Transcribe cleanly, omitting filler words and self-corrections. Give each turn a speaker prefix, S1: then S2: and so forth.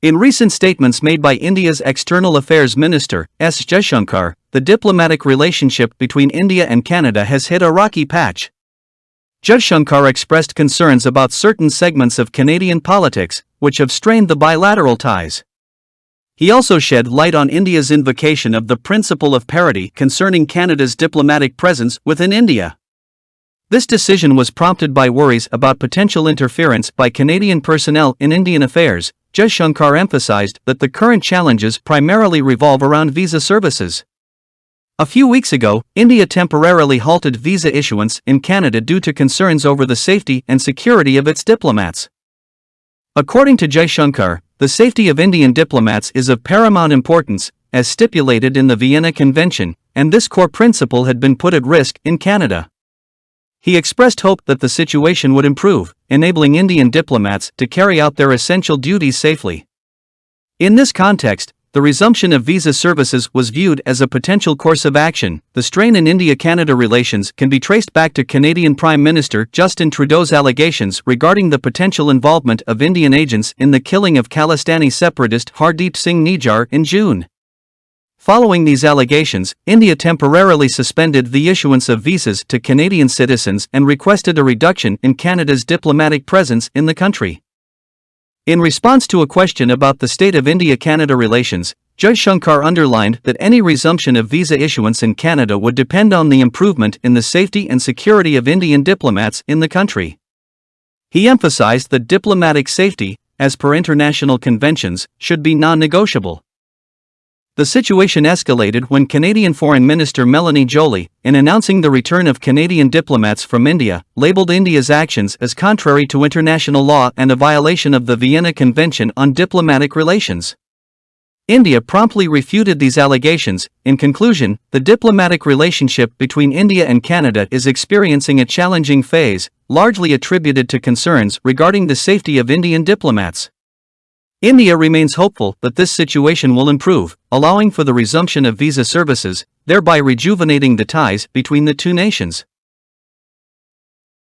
S1: In recent statements made by India's External Affairs Minister, S. Jaishankar, the diplomatic relationship between India and Canada has hit a rocky patch. Jaishankar expressed concerns about certain segments of Canadian politics, which have strained the bilateral ties. He also shed light on India's invocation of the principle of parity concerning Canada's diplomatic presence within India. This decision was prompted by worries about potential interference by Canadian personnel in Indian affairs. Jaishankar emphasized that the current challenges primarily revolve around visa services. A few weeks ago, India temporarily halted visa issuance in Canada due to concerns over the safety and security of its diplomats. According to Jaishankar, the safety of Indian diplomats is of paramount importance, as stipulated in the Vienna Convention, and this core principle had been put at risk in Canada. He expressed hope that the situation would improve, enabling Indian diplomats to carry out their essential duties safely. In this context, the resumption of visa services was viewed as a potential course of action. The strain in India-Canada relations can be traced back to Canadian Prime Minister Justin Trudeau's allegations regarding the potential involvement of Indian agents in the killing of Khalistani separatist Hardeep Singh Nijjar in June. Following these allegations, India temporarily suspended the issuance of visas to Canadian citizens and requested a reduction in Canada's diplomatic presence in the country. In response to a question about the state of India-Canada relations, Jaishankar underlined that any resumption of visa issuance in Canada would depend on the improvement in the safety and security of Indian diplomats in the country. He emphasized that diplomatic safety, as per international conventions, should be non-negotiable. The situation escalated when Canadian Foreign Minister Melanie Joly, in announcing the return of Canadian diplomats from India, labeled India's actions as contrary to international law and a violation of the Vienna Convention on Diplomatic Relations. India promptly refuted these allegations. In conclusion, the diplomatic relationship between India and Canada is experiencing a challenging phase, largely attributed to concerns regarding the safety of Indian diplomats. India remains hopeful that this situation will improve, allowing for the resumption of visa services, thereby rejuvenating the ties between the two nations.